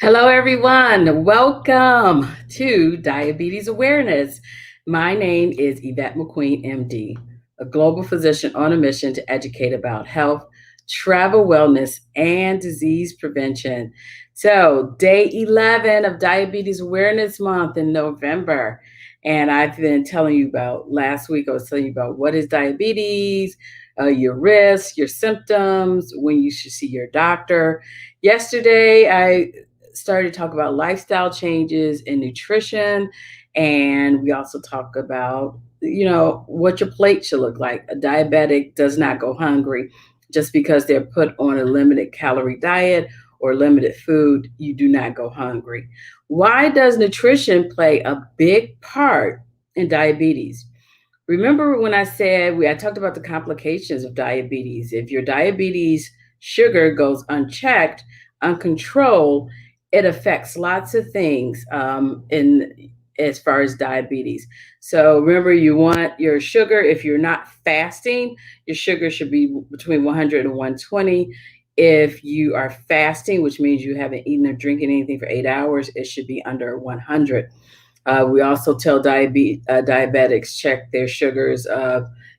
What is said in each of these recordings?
Hello, everyone. Welcome to Diabetes Awareness. My name is Yvette McQueen, MD, a global physician on a mission to educate about health, travel wellness, and disease prevention. So, day 11 of Diabetes Awareness Month in November. And I've been telling you about last week, I was telling you about what is diabetes, your risks, your symptoms, when you should see your doctor. Yesterday, I started to talk about lifestyle changes and nutrition. And we also talk about, what your plate should look like. A diabetic does not go hungry just because they're put on a limited calorie diet or limited food. You do not go hungry. Why does nutrition play a big part in diabetes? Remember when I talked about the complications of diabetes. If your diabetes sugar goes unchecked, uncontrolled, it affects lots of things in as far as diabetes. So remember, you want your sugar. If you're not fasting, your sugar should be between 100 and 120. If you are fasting, which means you haven't eaten or drinking anything for 8 hours, it should be under 100. We also tell diabetics check their sugars,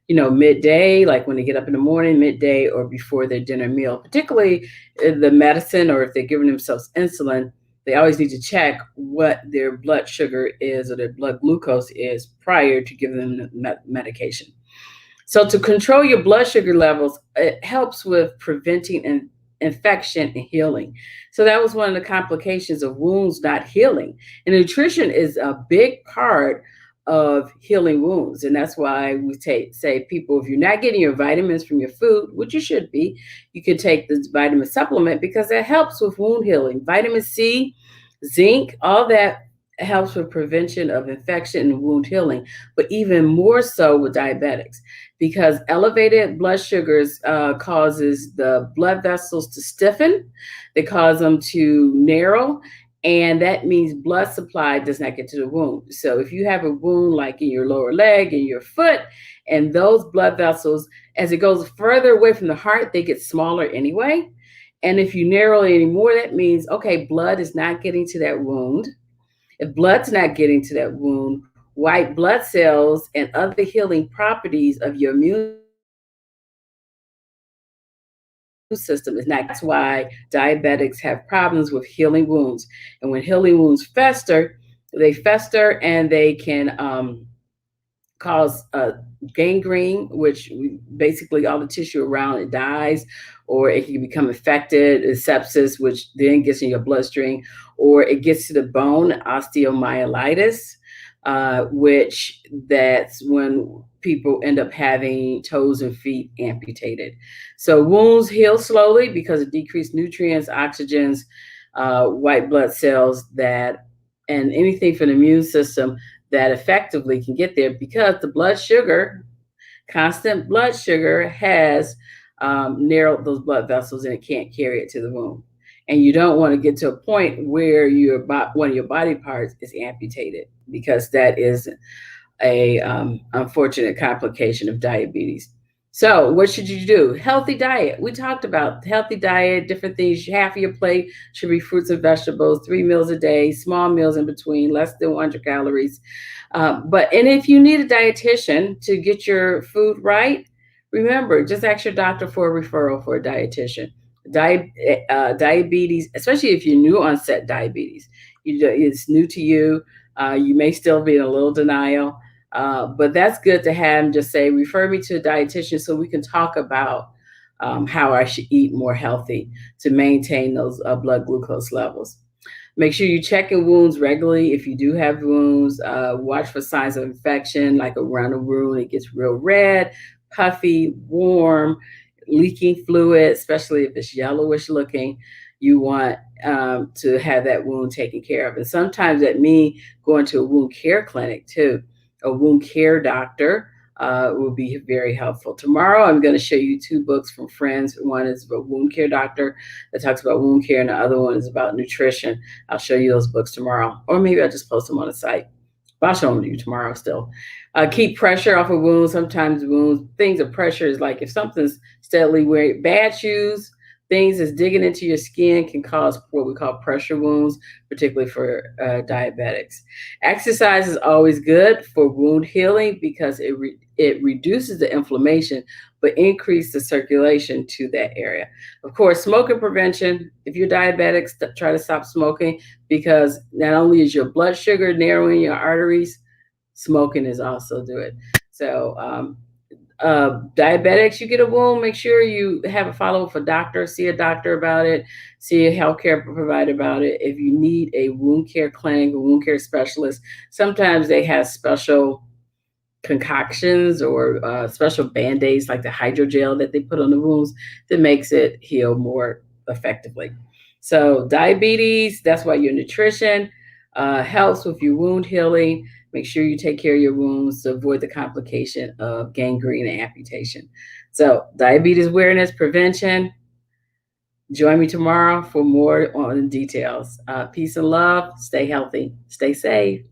midday, like when they get up in the morning, midday, or before their dinner meal. Particularly the medicine, or if they're giving themselves insulin, they always need to check what their blood sugar is or their blood glucose is prior to giving them the medication. So to control your blood sugar levels, it helps with preventing infection and healing. So that was one of the complications of wounds not healing. And nutrition is a big part of healing wounds. And that's why we say people, if you're not getting your vitamins from your food, which you should be, you can take this vitamin supplement because it helps with wound healing. Vitamin C, zinc, all that helps with prevention of infection and wound healing, but even more so with diabetics because elevated blood sugars causes the blood vessels to stiffen. They cause them to narrow, and that means blood supply does not get to the wound. So if you have a wound like in your lower leg, in your foot, and those blood vessels, as it goes further away from the heart, they get smaller anyway. And if you narrow it anymore, that means, okay, blood is not getting to that wound. If blood's not getting to that wound, white blood cells and other healing properties of your immune system is not. That's why diabetics have problems with healing wounds. And when healing wounds fester, they fester and they can cause gangrene, which basically all the tissue around it dies, or it can become infected, sepsis, which then gets in your bloodstream, or it gets to the bone, osteomyelitis, which that's when people end up having toes and feet amputated. So wounds heal slowly because of decreased nutrients, oxygens, white blood cells that, and anything from the immune system that effectively can get there because the blood sugar, constant blood sugar, has narrowed those blood vessels and it can't carry it to the wound. And you don't want to get to a point where one of your body parts is amputated because that is a unfortunate complication of diabetes. So, what should you do? Healthy diet. We talked about healthy diet, different things. Half of your plate should be fruits and vegetables, 3 meals a day, small meals in between, less than 100 calories. And if you need a dietitian to get your food right, remember, just ask your doctor for a referral for a dietitian. Diabetes, especially if you're new onset diabetes, it's new to you. You may still be in a little denial. But that's good to have him just say, refer me to a dietitian so we can talk about how I should eat more healthy to maintain those blood glucose levels. Make sure you check in wounds regularly. If you do have wounds, watch for signs of infection, like around a wound, it gets real red, puffy, warm, leaking fluid, especially if it's yellowish looking. You want to have that wound taken care of. And sometimes that means going to a wound care clinic too. A wound care doctor will be very helpful. Tomorrow, I'm going to show you two books from friends. One is a wound care doctor that talks about wound care, and the other one is about nutrition. I'll show you those books tomorrow, or maybe I'll just post them on the site. But I'll show them to you tomorrow still. Keep pressure off of wounds. Sometimes wounds, things of pressure is like if something's steadily wearing bad shoes, things that's digging into your skin can cause what we call pressure wounds, particularly for diabetics. Exercise is always good for wound healing because it reduces the inflammation but increases the circulation to that area. Of course, smoking prevention. If you're diabetic, try to stop smoking, because not only is your blood sugar narrowing your arteries, smoking is also doing. So diabetics, you get a wound, make sure you have a follow up with a doctor, see a doctor about it, see a healthcare provider about it. If you need a wound care clinic, a wound care specialist, sometimes they have special concoctions or special band-aids like the hydrogel that they put on the wounds that makes it heal more effectively. So diabetes, that's why your nutrition helps with your wound healing. Make sure you take care of your wounds to avoid the complication of gangrene and amputation. So diabetes awareness, prevention. Join me tomorrow for more on details. Peace and love. Stay healthy. Stay safe.